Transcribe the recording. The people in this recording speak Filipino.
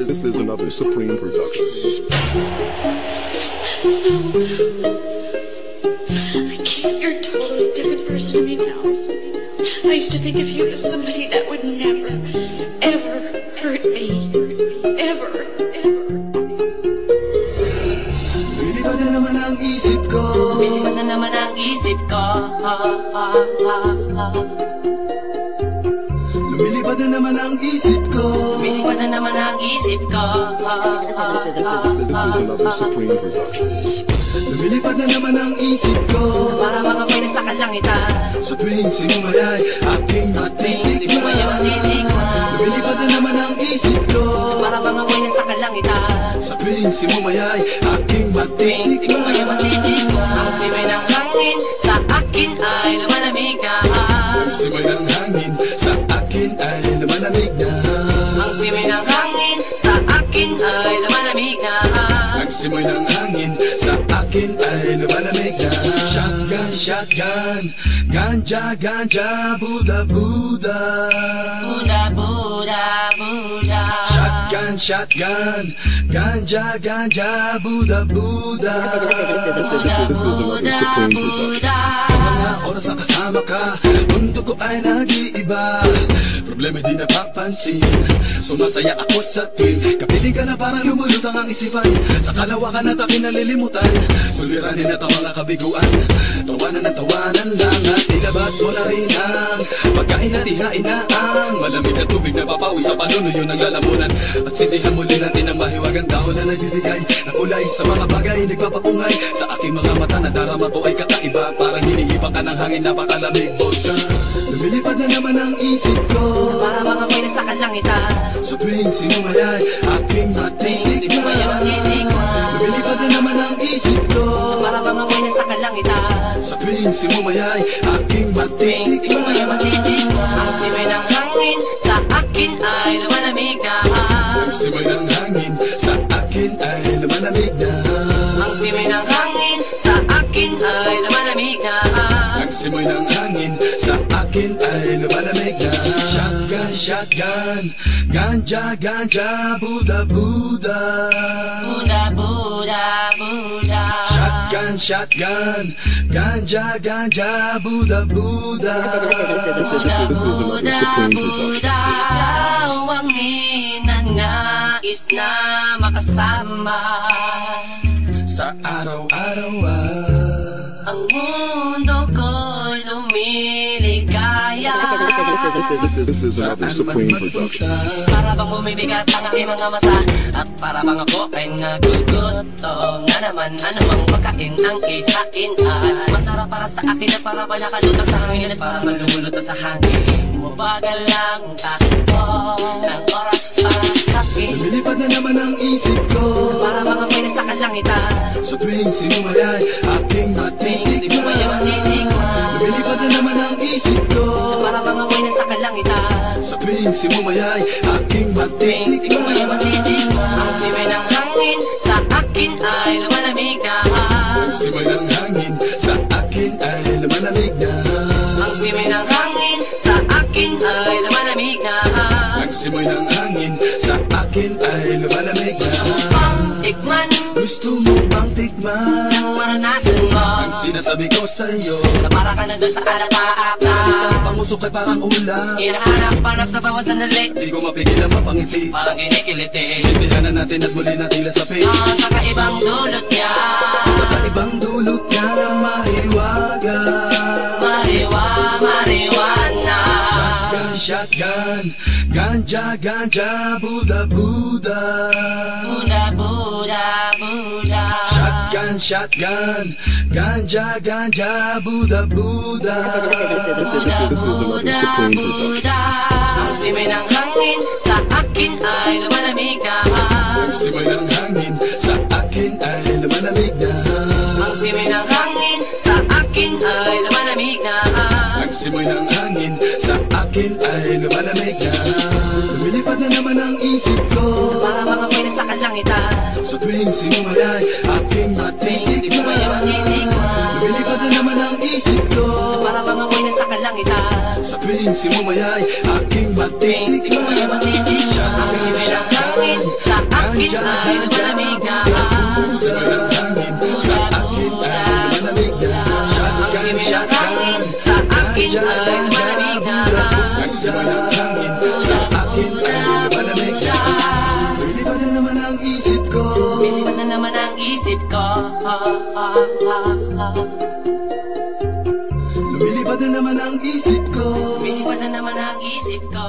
This is another Supreme production. I can't. You're a totally different person to me now. I used to think of you as somebody that would never, ever hurt me. Ever, ever. Lumilipad na naman ang isip ko. Lumilipad na naman ang isip ko. Lumilipad na naman ang isip ko. Lumilipad na naman ang isip ko. This is another Supreme production. Lumilipad na naman ang isip ko. Para bang ako'y nasa kalangitan. Sa tuwing sinumayay aking matitikman. Lumilipad na naman ang isip ko. Para bang ako'y nasa kalangitan. Sa tuwing sinumayay aking matitikman. Ang simoy ng hangin sa akin ay lumalamig na. Ang simoy ng hangin sa akin ay lumalamig na. Ang simoy ng hangin sa akin ay lumalamig na. Ang simoy ng hangin sa akin ay lumalamig na. Shotgun, shotgun, ganja, ganja, Buddha, Buddha. Buddha, Buddha, Buddha. Shotgun, shotgun, ganja, ganja, Buddha, Buddha. Buddha, Buddha. Sa mga oras na kasama ka, mundo ko ay nag-iiba. Problema di napapansin, sumasaya ako sa tuwing kapiling ka na parang lumulutang ang isipan. Sa kalawakan at aking nalilimutan, suliranin at ang mga kabiguan. Tawanan at tawanan lang at ilabas mo na rin ang pagkain at ihain na ang malamig na tubig na papawi sa panunuyo ng lalamunan. At sindihan muli natin ang mahiwagang dahon na nagbibigay ng kulay sa mga bagay nagpapapungay. Sa aking mga mata na darama ko ay kakaiba, parang hinihipan ka ng hangin napakalamig. Bolsa, lumilipad na naman ang isip ko. Para bang ako'y nasa kalangitan. Sa tuwing sinumayay aking matitikman. Lumilipad na naman ang isip ko. Para bang ako'y nasa kalangitan. Sa tuwing sinumayay aking matitikman. Ang simoy ng hangin sa akin ay lumalamig na. Ang simoy ng hangin sa akin ay lumalamig na. Ang simoy ng hangin sa akin ay lumalamig na. Ang simoy ng hangin sa akin ay lumalamig na. Shotgun, shotgun, ganja, ganja, Buddha, Buddha. Buddha, Buddha, Buddha. Shotgun, shotgun, ganja, ganja, Buddha, Buddha. Buddha, Buddha, Buddha. Ikaw ang ninanais na makasama. Sa araw-araw Ang mundo ko'y lumiligaya. This is another Supreme production. Para bang bumibigat ang aking mga mata, at para bang ako ay nagugutom na naman. Anumang pagkain ang ihain ay masarap para sa akin at para ba nakaluto sa hangin at para malumuluto sa hangin. Mabagal lang takbo ng oras para sa akin. lumilipad na naman ang isip ko. Para bang ako'y nasa kalangitan. Sa tuwing sinumayay aking matitikman. Lumilipad na naman ang isip ko. Para bang ako'y nasa kalangitan. Sa tuwing sinumayay aking matitikman. Ang simoy ng hangin sa akin ay lumalamig na. Ang simoy ng hangin sa akin ay lumalamig na. Ang simoy ng hangin sa akin ay lumalamig na. Ang simoy ng hangin sa akin ay lumalamig na. Tikman, Gusto mo bang tikman maranasan mo ang sinasabi ko sa'yo? na para ka na doon sa alapaap na Isang pangusok ay parang ulam. hinahanap-hanap sa bawat sandali. Di ko mapigil na mapangiti. Parang kinikiliti. Sindihan na natin at muli natin lasapin. Ang kakaibang dulot niya. Kakaibang dulot niya ng mahiwaga. Marijuana. Shotgun, shotgun, ganja, ganja, Buddha, Buddha. Buddha, Buddha, Buddha. Shotgun, shotgun, ganja, ganja, Buddha, Buddha. Buddha, Buddha, Buddha. Ang simoy ng hangin sa akin ay lumalamig na. Ang simoy ng hangin sa akin ay lumalamig na. Ang simoy ng hangin sa akin ay lumalamig na. Ang simoy ng hangin sa akin ay lumalamig na. Lumilipad na naman ang isip ko. Para bang ako'y nasa kalangitan. Sa tuwing sinumayay, aking matitikman. Lumilipad na naman ang isip ko, para bang ako'y nasa kalangitan. sa tuwing sinumayay, aking matitikman. Ang simoy ng hangin sa akin ay malamig na. Ang simoy ng hangin sa akin ay malamig na. Ang simoy ng hangin sa akin ay malamig na. Ang simoy ng hangin sa akin ay malamig na. Lumilipad na naman ang isip ko, Lumilipad na naman ang isip ko. lumilipad na naman ang isip ko. Lumilipad na naman ang isip ko.